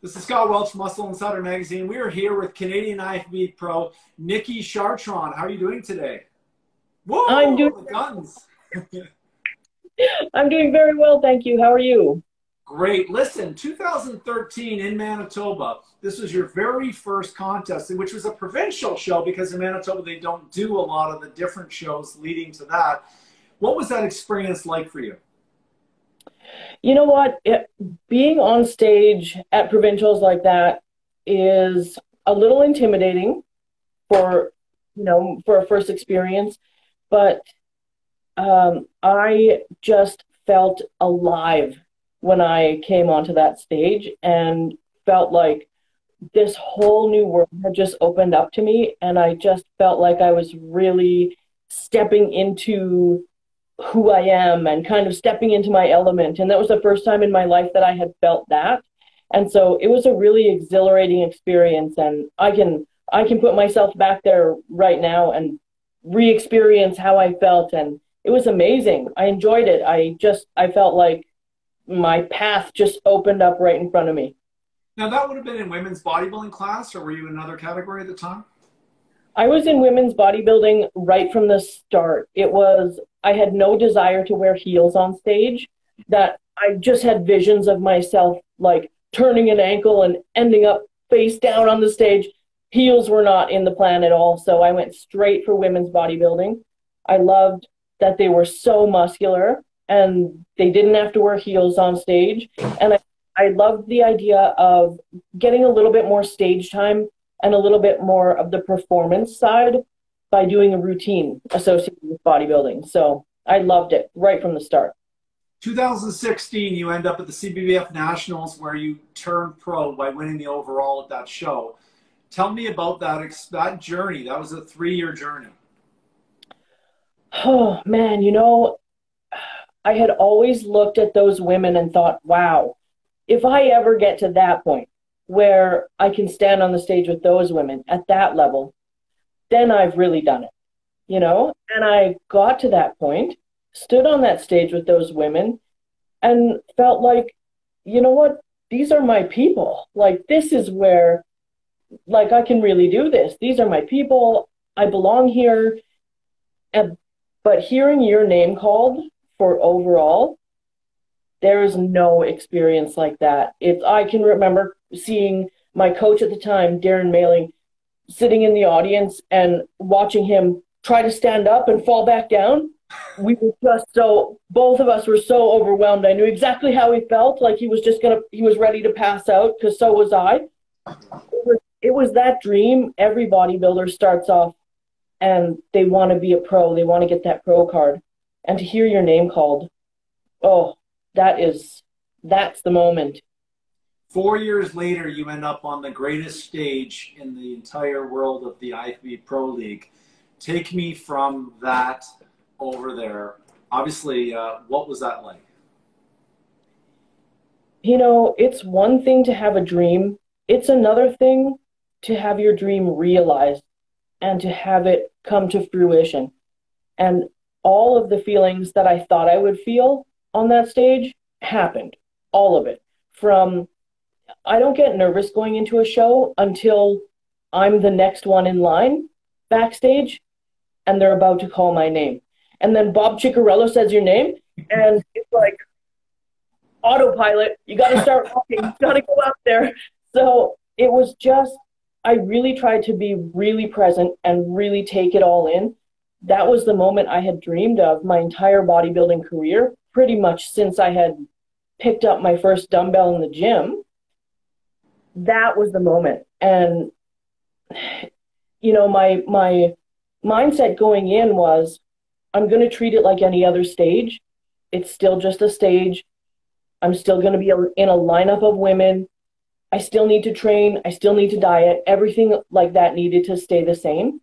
This is Scott Welch, Muscle Insider Magazine. We are here with Canadian IFBB pro, Nicki Chartrand. How are you doing today? Whoa, I'm doing the guns. I'm doing very well, thank you. How are you? Great. Listen, 2013 in Manitoba, this was your very first contest, which was a provincial show because in Manitoba they don't do a lot of the different shows leading to that. What was that experience like for you? You know what? Being on stage at provincials like that is a little intimidating for, for a first experience, but I just felt alive when I came onto that stage and felt like this whole new world had just opened up to me, and I just felt like I was really stepping into who I am and kind of stepping into my element. And that was the first time in my life that I had felt that. And so it was a really exhilarating experience, and I can put myself back there right now and re-experience how I felt, and it was amazing. I enjoyed it. I felt like my path just opened up right in front of me. Now that would have been in women's bodybuilding class, or were you in another category at the time? I was in women's bodybuilding right from the start. I had no desire to wear heels on stage. That I just had visions of myself like turning an ankle and ending up face down on the stage. Heels were not in the plan at all. So I went straight for women's bodybuilding. I loved that they were so muscular and they didn't have to wear heels on stage. And I loved the idea of getting a little bit more stage time and a little bit more of the performance side by doing a routine associated with bodybuilding. So I loved it right from the start. 2016, you end up at the CBBF Nationals where you turned pro by winning the overall at that show. Tell me about that journey. That was a 3-year journey. Oh, man, I had always looked at those women and thought, wow, if I ever get to that point where I can stand on the stage with those women at that level, then I've really done it, And I got to that point, stood on that stage with those women, and felt like, you know what, these are my people. Like, this is where, like, I can really do this. These are my people. I belong here. But hearing your name called for overall, there is no experience like that. I can remember seeing my coach at the time, Darren Mailing, sitting in the audience and watching him try to stand up and fall back down. We were just both of us were so overwhelmed. I knew exactly how he felt, like he was ready to pass out, because so was I. It was that dream. Every bodybuilder starts off and they want to be a pro. They want to get that pro card. And to hear your name called, oh, that's the moment. 4 years later, you end up on the greatest stage in the entire world of the IFBB Pro League. Take me from that over there. Obviously, what was that like? It's one thing to have a dream. It's another thing to have your dream realized and to have it come to fruition. And all of the feelings that I thought I would feel on that stage happened. All of it. I don't get nervous going into a show until I'm the next one in line backstage and they're about to call my name. And then Bob Ciccarello says your name and it's like autopilot. You got to start walking. You got to go out there. So it was just, I really tried to be really present and really take it all in. That was the moment I had dreamed of my entire bodybuilding career, pretty much since I had picked up my first dumbbell in the gym. That was the moment. And, my mindset going in was, I'm going to treat it like any other stage. It's still just a stage. I'm still going to be in a lineup of women. I still need to train. I still need to diet. Everything like that needed to stay the same.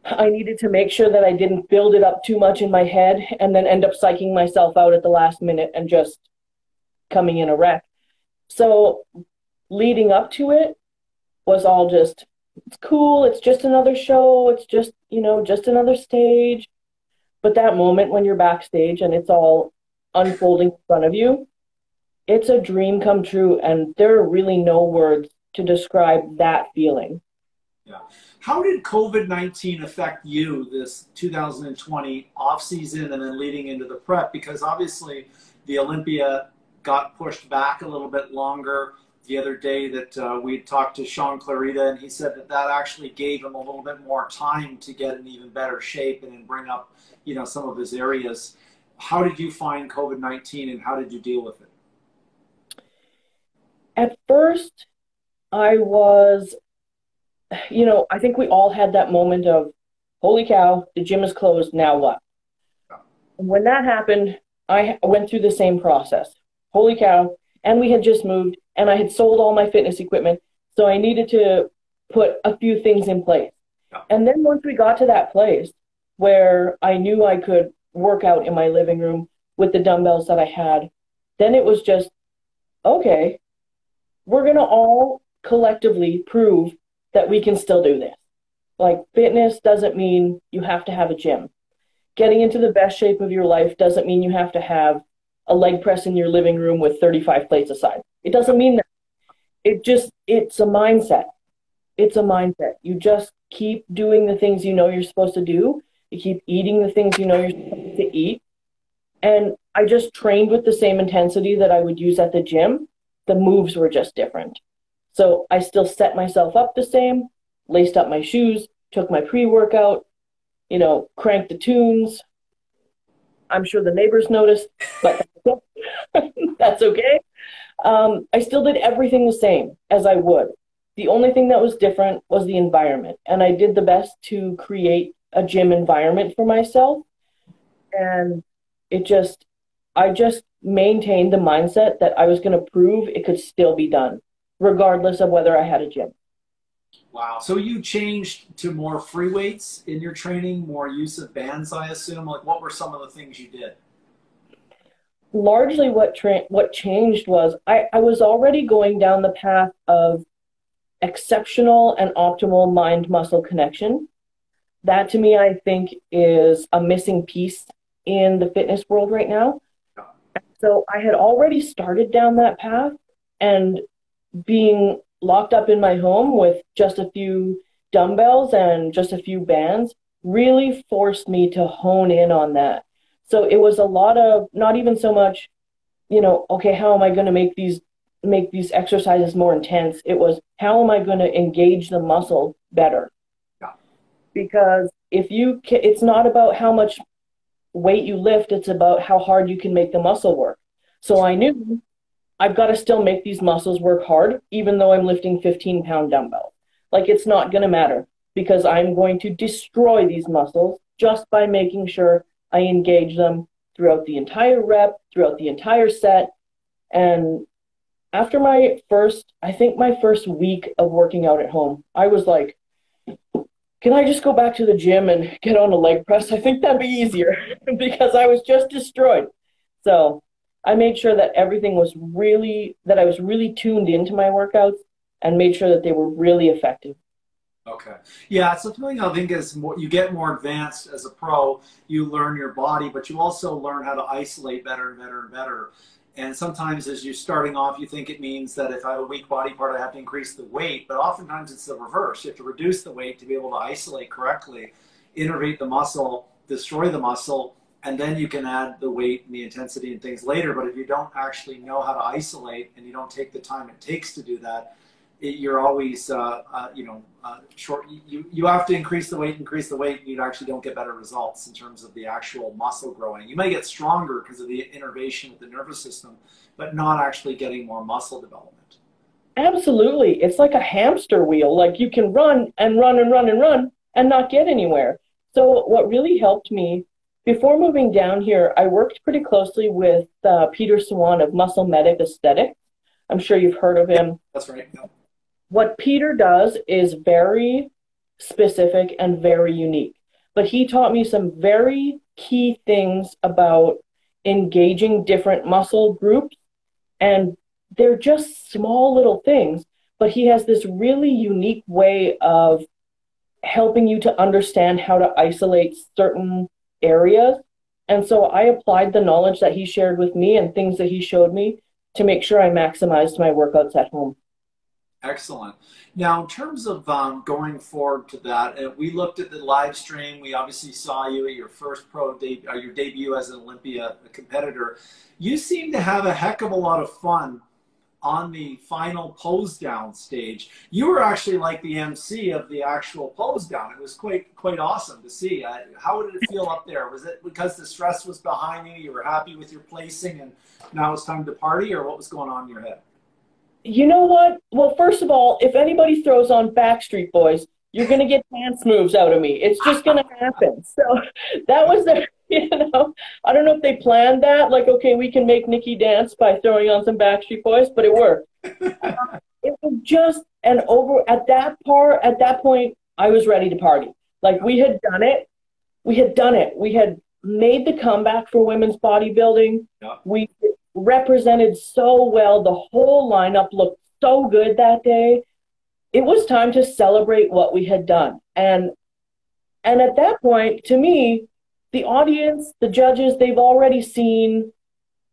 I needed to make sure that I didn't build it up too much in my head and then end up psyching myself out at the last minute and just coming in a wreck. So leading up to it was all just, it's cool. It's just another show. It's just, just another stage. But that moment when you're backstage and it's all unfolding in front of you, it's a dream come true, and there are really no words to describe that feeling. Yeah. How did COVID-19 affect you this 2020 off season and then leading into the prep? Because obviously the Olympia got pushed back a little bit longer. The other day that we talked to Sean Clarita, and he said that that actually gave him a little bit more time to get in even better shape and then bring up, you know, some of his areas. How did you find COVID-19 and how did you deal with it? At first, I was, you know, I think we all had that moment of, holy cow, the gym is closed, now what? When that happened, I went through the same process. Holy cow, and we had just moved, and I had sold all my fitness equipment, so I needed to put a few things in place. And then once we got to that place where I knew I could work out in my living room with the dumbbells that I had, then it was just, okay, we're going to all collectively prove that we can still do this. Like, fitness doesn't mean you have to have a gym. Getting into the best shape of your life doesn't mean you have to have a leg press in your living room with 35 plates aside. It doesn't mean that. It's a mindset. It's a mindset. You just keep doing the things you know you're supposed to do. You keep eating the things you know you're supposed to eat. And I just trained with the same intensity that I would use at the gym. The moves were just different. So I still set myself up the same, laced up my shoes, took my pre-workout, you know, cranked the tunes. I'm sure the neighbors noticed, but that's okay. I still did everything the same as I would. The only thing that was different was the environment. And I did the best to create a gym environment for myself. And I just maintained the mindset that I was going to prove it could still be done, regardless of whether I had a gym. Wow. So you changed to more free weights in your training, more use of bands, I assume. Like, what were some of the things you did? Largely what changed was I was already going down the path of exceptional and optimal mind-muscle connection. That, to me, I think is a missing piece in the fitness world right now. So I had already started down that path, and being locked up in my home with just a few dumbbells and just a few bands really forced me to hone in on that. So it was a lot of not even so much, you know, okay, how am I going to make these exercises more intense? It was, how am I going to engage the muscle better? Yeah. Because it's not about how much weight you lift, it's about how hard you can make the muscle work. So I knew I've got to still make these muscles work hard, even though I'm lifting 15-pound dumbbells. Like, it's not going to matter, because I'm going to destroy these muscles just by making sure I engage them throughout the entire rep, throughout the entire set. And after my first week of working out at home, I was like, can I just go back to the gym and get on a leg press? I think that'd be easier because I was just destroyed. So I made sure that I was really tuned into my workouts and made sure that they were really effective. Okay. Yeah, something I think is you get more advanced as a pro, you learn your body, but you also learn how to isolate better and better and better. And sometimes as you're starting off, you think it means that if I have a weak body part, I have to increase the weight, but oftentimes it's the reverse. You have to reduce the weight to be able to isolate correctly, innervate the muscle, destroy the muscle, and then you can add the weight and the intensity and things later. But if you don't actually know how to isolate and you don't take the time it takes to do that, you're always, short. You have to increase the weight, and you actually don't get better results in terms of the actual muscle growing. You may get stronger because of the innervation of the nervous system, but not actually getting more muscle development. Absolutely. It's like a hamster wheel. Like, you can run and run and run and run and not get anywhere. So what really helped me, before moving down here, I worked pretty closely with Peter Swan of Muscle Medic Aesthetics. I'm sure you've heard of him. That's right. Yeah. What Peter does is very specific and very unique. But he taught me some very key things about engaging different muscle groups. And they're just small little things, but he has this really unique way of helping you to understand how to isolate certain areas. And so I applied the knowledge that he shared with me and things that he showed me to make sure I maximized my workouts at home. Excellent. Now, in terms of going forward to that, we looked at the live stream. We obviously saw you at your first your debut as an Olympia competitor. You seem to have a heck of a lot of fun on the final pose down stage. You were actually like the MC of the actual pose down. It was quite awesome to see. How did it feel up there? Was it because the stress was behind you, you were happy with your placing, and now it's time to party, or what was going on in your head? You know what? Well, first of all, if anybody throws on Backstreet Boys, you're going to get dance moves out of me. It's just going to happen. So that was the, I don't know if they planned that. Like, okay, we can make Nicki dance by throwing on some Backstreet Boys, but it worked. It was just at that point, I was ready to party. Like, we had done it. We had made the comeback for women's bodybuilding. Yeah. We represented so well. The whole lineup looked so good that day. It was time to celebrate what we had done. And at that point, to me, the audience, the judges, they've already seen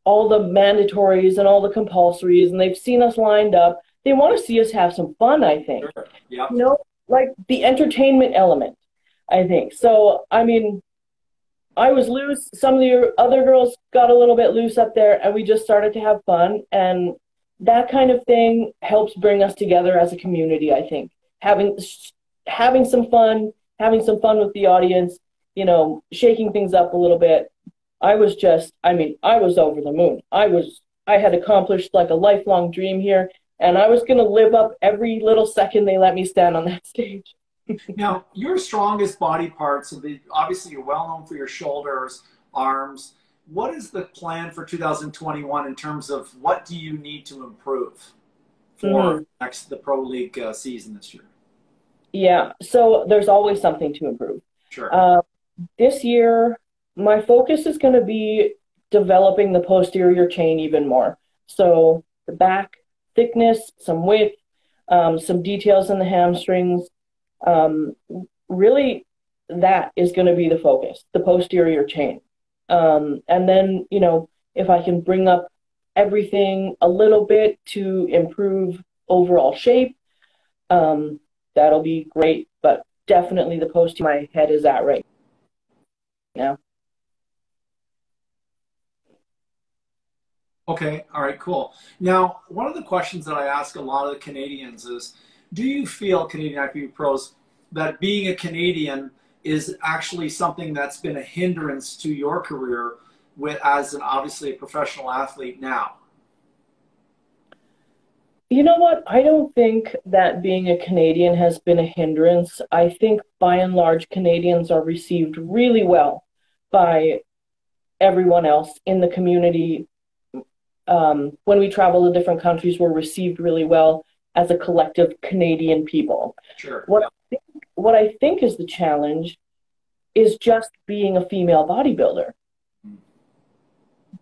all the mandatories and all the compulsories, and they've seen us lined up. They want to see us have some fun, I think. Sure. Yeah. Like the entertainment element, I think. So, I mean, I was loose. Some of the other girls got a little bit loose up there, and we just started to have fun. And that kind of thing helps bring us together as a community, I think. Having some fun with the audience, shaking things up a little bit. I was over the moon. I had accomplished like a lifelong dream here, and I was going to live up every little second they let me stand on that stage. Now, your strongest body parts, obviously you're well known for your shoulders, arms. What is the plan for 2021 in terms of what do you need to improve for the Pro League season this year? Yeah, so there's always something to improve. Sure. This year, my focus is going to be developing the posterior chain even more. So the back thickness, some width, some details in the hamstrings. Really, that is going to be the focus, the posterior chain. And then, if I can bring up everything a little bit to improve overall shape, that'll be great. But definitely the posterior my head is at right now. Okay. All right, cool. Now, one of the questions that I ask a lot of the Canadians is, do you feel, Canadian IFBB pros, that being a Canadian is actually something that's been a hindrance to your career as obviously a professional athlete now? You know what? I don't think that being a Canadian has been a hindrance. I think by and large, Canadians are received really well by everyone else in the community. When we travel to different countries, we're received really well as a collective Canadian people. Sure. What I think is the challenge is just being a female bodybuilder.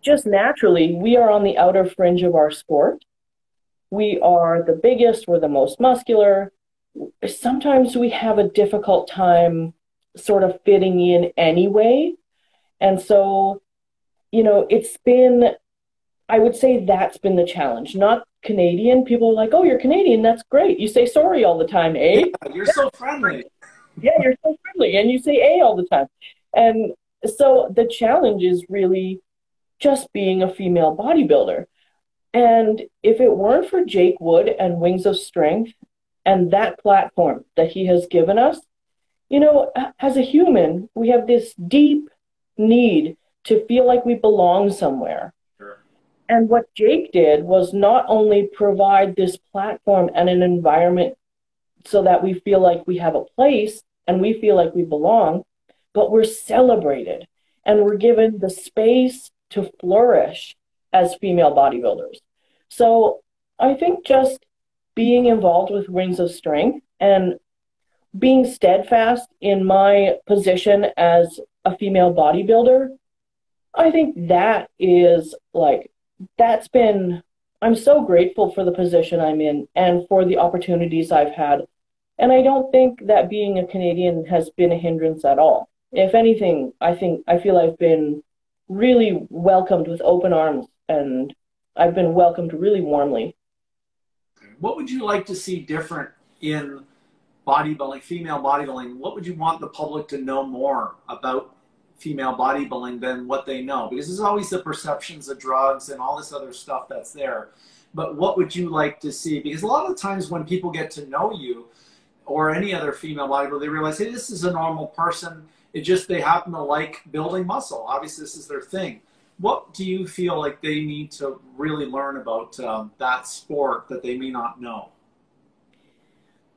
Just naturally, we are on the outer fringe of our sport. We are the biggest, we're the most muscular. Sometimes we have a difficult time sort of fitting in anyway. And so, I would say that's been the challenge. Not Canadian. People are like, oh, you're Canadian, that's great. You say sorry all the time, eh? Yeah, you're so friendly. Yeah, you're so friendly. And you say eh all the time. And so the challenge is really just being a female bodybuilder. And if it weren't for Jake Wood and Wings of Strength and that platform that he has given us, as a human, we have this deep need to feel like we belong somewhere. And what Jake did was not only provide this platform and an environment so that we feel like we have a place and we feel like we belong, but we're celebrated and we're given the space to flourish as female bodybuilders. So I think just being involved with Wings of Strength and being steadfast in my position as a female bodybuilder, I think that is I'm so grateful for the position I'm in and for the opportunities I've had. And I don't think that being a Canadian has been a hindrance at all. If anything, I feel I've been really welcomed with open arms, and I've been welcomed really warmly. What would you like to see different in bodybuilding, female bodybuilding? What would you want the public to know more about female bodybuilding than what they know? Because there's always the perceptions of drugs and all this other stuff that's there. But what would you like to see? Because a lot of the times when people get to know you or any other female bodybuilder, they realize, hey, this is a normal person. It just, they happen to like building muscle. Obviously, this is their thing. What do you feel like they need to really learn about that sport that they may not know?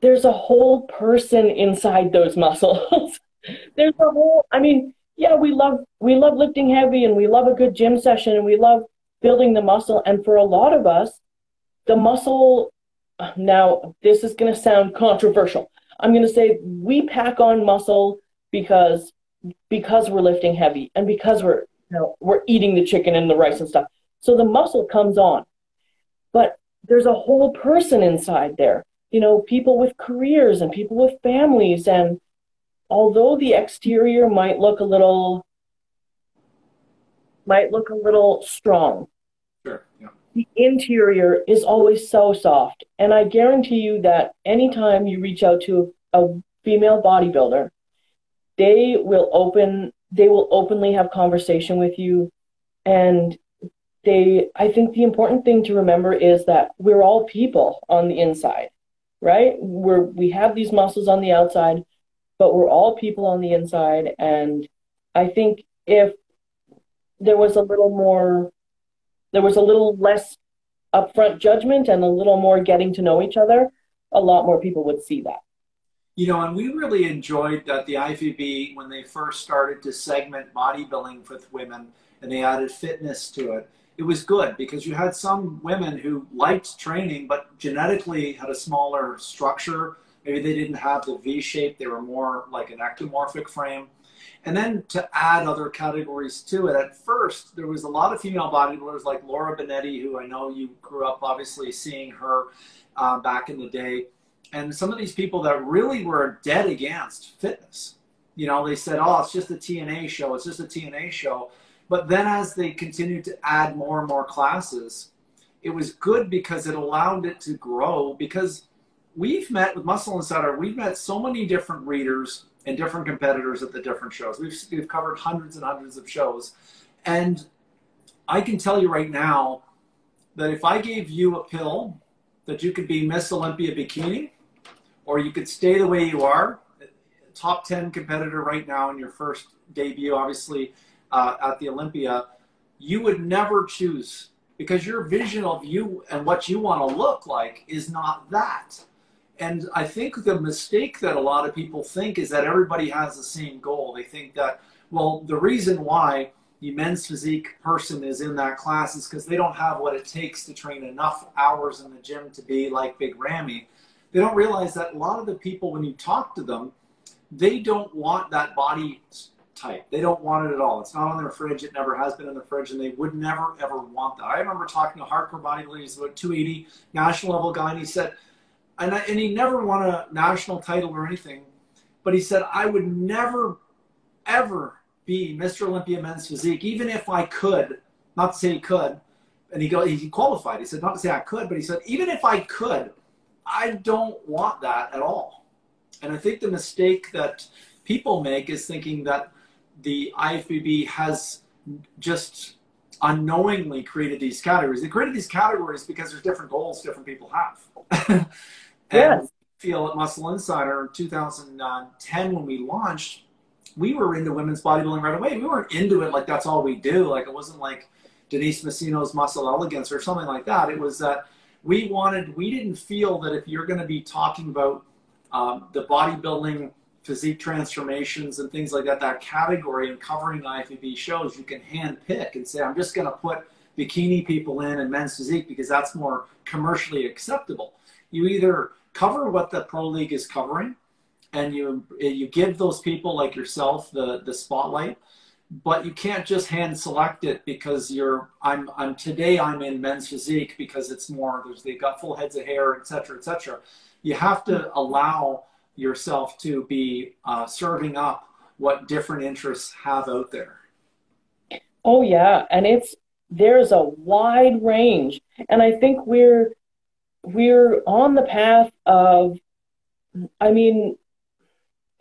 There's a whole person inside those muscles. There's a whole, I mean, yeah, we love lifting heavy and we love a good gym session and we love building the muscle. And for a lot of us, the muscle, now this is going to sound controversial. I'm going to say we pack on muscle because we're lifting heavy and because we're eating the chicken and the rice and stuff. So the muscle comes on. But there's a whole person inside there. You know, people with careers and people with families. And although the exterior might look a little strong, Sure. Yeah. the interior is always so soft. And I guarantee you that anytime you reach out to a female bodybuilder, they will openly have conversation with you. And I think the important thing to remember is that we're all people on the inside, right? We have these muscles on the outside, but we're all people on the inside. And I think if there was a little less upfront judgment and a little more getting to know each other, a lot more people would see that. You know, and we really enjoyed that the IFBB, when they first started to segment bodybuilding with women and they added fitness to it, it was good because you had some women who liked training but genetically had a smaller structure. Maybe they didn't have the V shape. They were more like an ectomorphic frame. And then to add other categories to it, at first, there was a lot of female bodybuilders like Laura Benetti, who I know you grew up obviously seeing her back in the day. And some of these people that really were dead against fitness. You know, they said, oh, it's just a TNA show. It's just a TNA show. But then as they continued to add more and more classes, it was good because it allowed it to grow. Because we've met with Muscle Insider, we've met so many different readers and different competitors at the different shows. We've covered hundreds and hundreds of shows. And I can tell you right now that if I gave you a pill that you could be Miss Olympia Bikini, or you could stay the way you are, top 10 competitor right now in your first debut, obviously, at the Olympia, you would never choose because your vision of you and what you want to look like is not that. And I think the mistake that a lot of people think is that everybody has the same goal. They think that, well, the reason why the men's physique person is in that class is because they don't have what it takes to train enough hours in the gym to be like Big Ramy. They don't realize that a lot of the people, when you talk to them, they don't want that body type. They don't want it at all. It's not on their fridge. It never has been in the fridge, and they would never, ever want that. I remember talking to a hardcore bodybuilder. He's about 280, national level guy, and he said, and he never won a national title or anything, but he said, I would never, ever be Mr. Olympia Men's Physique, even if I could, not to say he could, and he qualified. He said, not to say I could, but he said, even if I could, I don't want that at all. And I think the mistake that people make is thinking that the IFBB has just unknowingly created these categories. They created these categories because there's different goals different people have. And Yes. feel at Muscle Insider in 2010 when we launched, we were into women's bodybuilding right away. We weren't into it like that's all we do. Like it wasn't like Denise Messino's Muscle Elegance or something like that. It was that we didn't feel that if you're going to be talking about the bodybuilding physique transformations and things like that, that category and covering IFBB shows, you can hand pick and say, I'm just going to put bikini people in and men's physique because that's more commercially acceptable. You either cover what the Pro League is covering and you give those people like yourself the spotlight, but you can't just hand select it because today I'm in men's physique because it's more, they've got full heads of hair, et cetera, et cetera. You have to allow yourself to be serving up what different interests have out there. Oh yeah, and there's a wide range. And I think we're on the path of, I mean,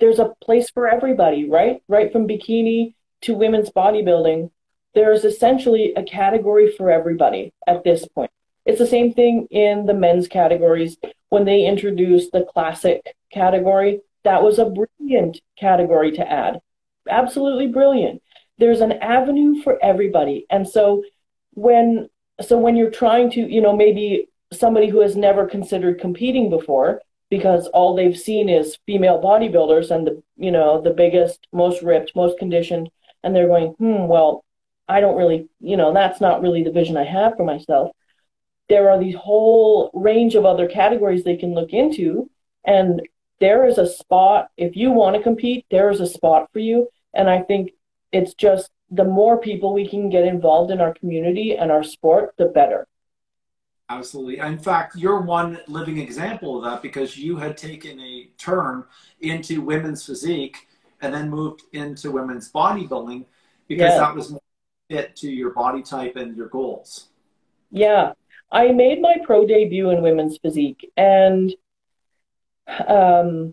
there's a place for everybody, right? Right from bikini to women's bodybuilding. There's essentially a category for everybody at this point. It's the same thing in the men's categories. When they introduced the classic category, that was a brilliant category to add. Absolutely brilliant. There's an avenue for everybody. And when when you're trying to, maybe somebody who has never considered competing before, because all they've seen is female bodybuilders and the biggest, most ripped, most conditioned, and they're going, well, I don't really, that's not really the vision I have for myself. There are these whole range of other categories they can look into, and there is a spot. If you want to compete, there is a spot for you. And I think it's just the more people we can get involved in our community and our sport, the better. Absolutely. In fact, you're one living example of that, because you had taken a turn into women's physique and then moved into women's bodybuilding because that was more fit to your body type and your goals. Yeah. I made my pro debut in women's physique, and I'll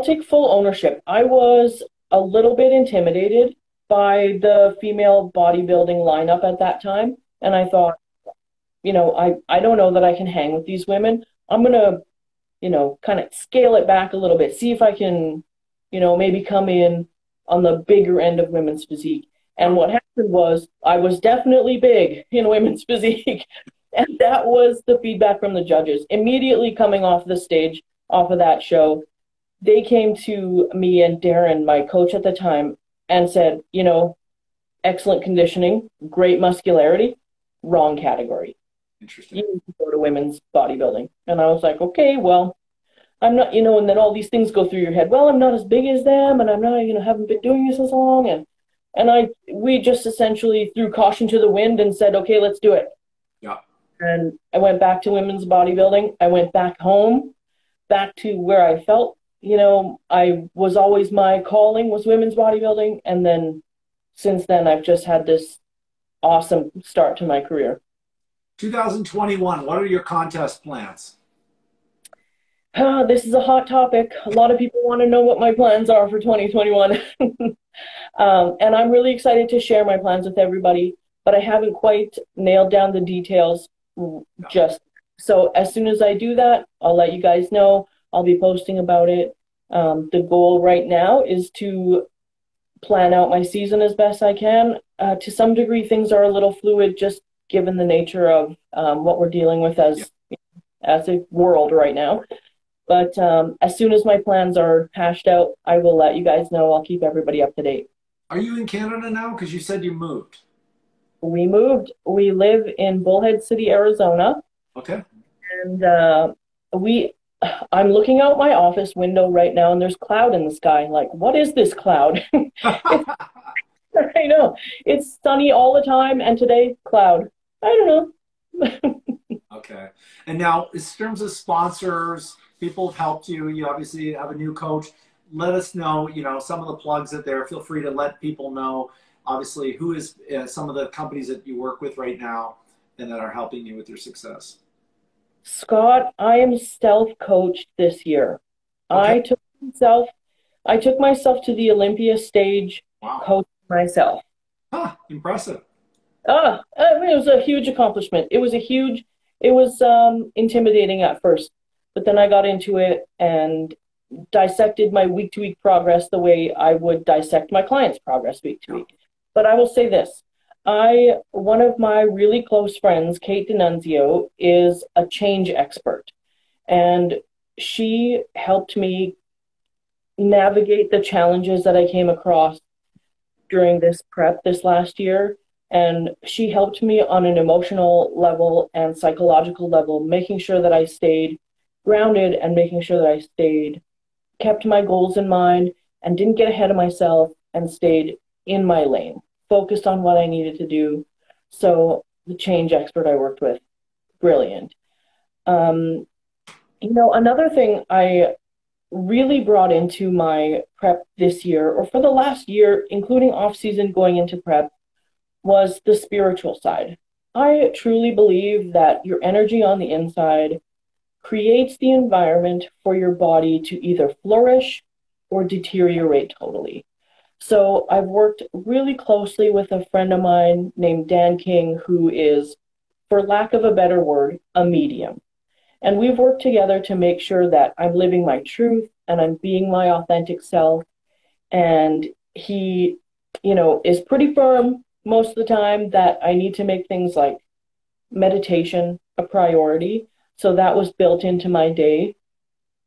take full ownership. I was a little bit intimidated by the female bodybuilding lineup at that time. And I thought, I don't know that I can hang with these women. I'm going to, kind of scale it back a little bit, see if I can, maybe come in on the bigger end of women's physique. And what happened was I was definitely big in women's physique. And that was the feedback from the judges. Immediately coming off the stage, off of that show, they came to me and Darren, my coach at the time, and said, excellent conditioning, great muscularity, wrong category. Interesting. You need to go to women's bodybuilding. And I was like, okay, well, I'm not, and then all these things go through your head. Well, I'm not as big as them, and I'm not, haven't been doing this as long. And we just essentially threw caution to the wind and said, okay, let's do it. Yeah. And I went back to women's bodybuilding. I went back home, back to where I felt, I was always, my calling was women's bodybuilding. And then since then, I've just had this awesome start to my career. 2021, what are your contest plans? This is a hot topic. A lot of people want to know what my plans are for 2021. And I'm really excited to share my plans with everybody, but I haven't quite nailed down the details just. So as soon as I do that, I'll let you guys know. I'll be posting about it. The goal right now is to plan out my season as best I can. To some degree, things are a little fluid, just given the nature of what we're dealing with as a world right now. But as soon as my plans are hashed out, I will let you guys know. I'll keep everybody up to date. Are you in Canada now? Because you said you moved. We moved. We live in Bullhead City, Arizona. Okay. And I'm looking out my office window right now, and there's cloud in the sky. Like, what is this cloud? I know. It's sunny all the time, and today, cloud. I don't know. Okay. And now, in terms of sponsors, people have helped you. You obviously have a new coach. Let us know, some of the plugs out there. Feel free to let people know, obviously, who is some of the companies that you work with right now and that are helping you with your success. Scott, I am self-coached this year. Okay. I took myself to the Olympia stage, coached myself. Huh, impressive. It was a huge accomplishment. It was intimidating at first, but then I got into it and dissected my week-to-week progress the way I would dissect my clients' progress week to week. But I will say this. One of my really close friends, Kate D'Annunzio, is a change expert. And she helped me navigate the challenges that I came across during this prep this last year. And she helped me on an emotional level and psychological level, making sure that I stayed grounded and making sure that I kept my goals in mind and didn't get ahead of myself and stayed in my lane, focused on what I needed to do. So the change expert I worked with, brilliant. Another thing I really brought into my prep this year, or for the last year, including off season going into prep, was the spiritual side. I truly believe that your energy on the inside creates the environment for your body to either flourish or deteriorate totally. So I've worked really closely with a friend of mine named Dan King, who is, for lack of a better word, a medium. And we've worked together to make sure that I'm living my truth and I'm being my authentic self. And he, is pretty firm most of the time that I need to make things like meditation a priority. So that was built into my day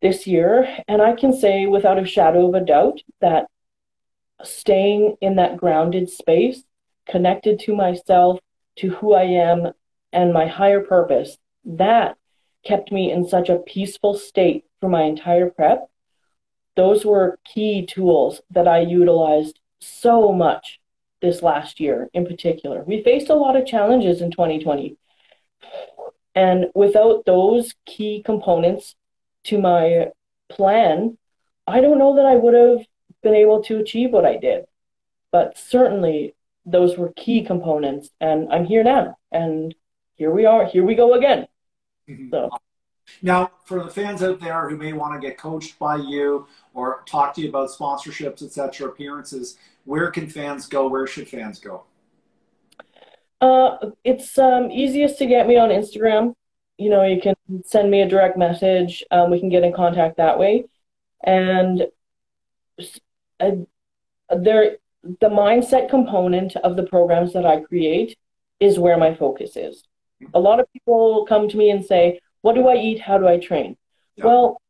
this year. And I can say without a shadow of a doubt that staying in that grounded space, connected to myself, to who I am, and my higher purpose, that kept me in such a peaceful state for my entire prep. Those were key tools that I utilized so much this last year in particular. We faced a lot of challenges in 2020. And without those key components to my plan, I don't know that I would have been able to achieve what I did. But certainly those were key components, and I'm here now. And here we are, here we go again. Mm-hmm. So. Now, for the fans out there who may want to get coached by you or talk to you about sponsorships, etc., appearances, where can fans go? Where should fans go? It's easiest to get me on Instagram. You can send me a direct message. We can get in contact that way. And the mindset component of the programs that I create is where my focus is. A lot of people come to me and say, what do I eat? How do I train? Yeah. Well,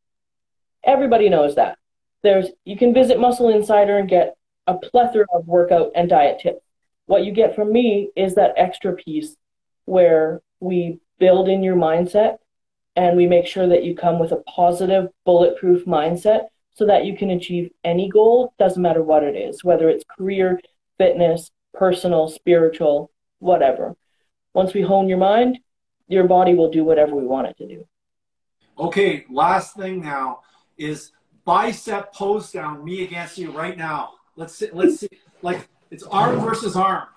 everybody knows that. You can visit Muscle Insider and get a plethora of workout and diet tips. What you get from me is that extra piece where we build in your mindset and we make sure that you come with a positive, bulletproof mindset so that you can achieve any goal, doesn't matter what it is, whether it's career, fitness, personal, spiritual, whatever. Once we hone your mind, your body will do whatever we want it to do. Okay, last thing now is bicep pose down, me against you right now. Let's see, like it's arm versus arm.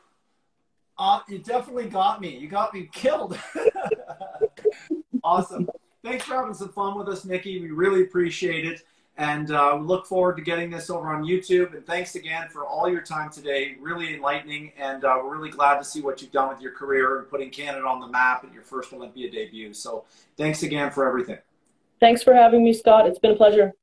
You definitely got me. You got me killed. Awesome. Thanks for having some fun with us, Nicki. We really appreciate it. And we look forward to getting this over on YouTube. And thanks again for all your time today. Really enlightening. And we're really glad to see what you've done with your career and putting Canada on the map at your first Olympia debut. So thanks again for everything. Thanks for having me, Scott. It's been a pleasure.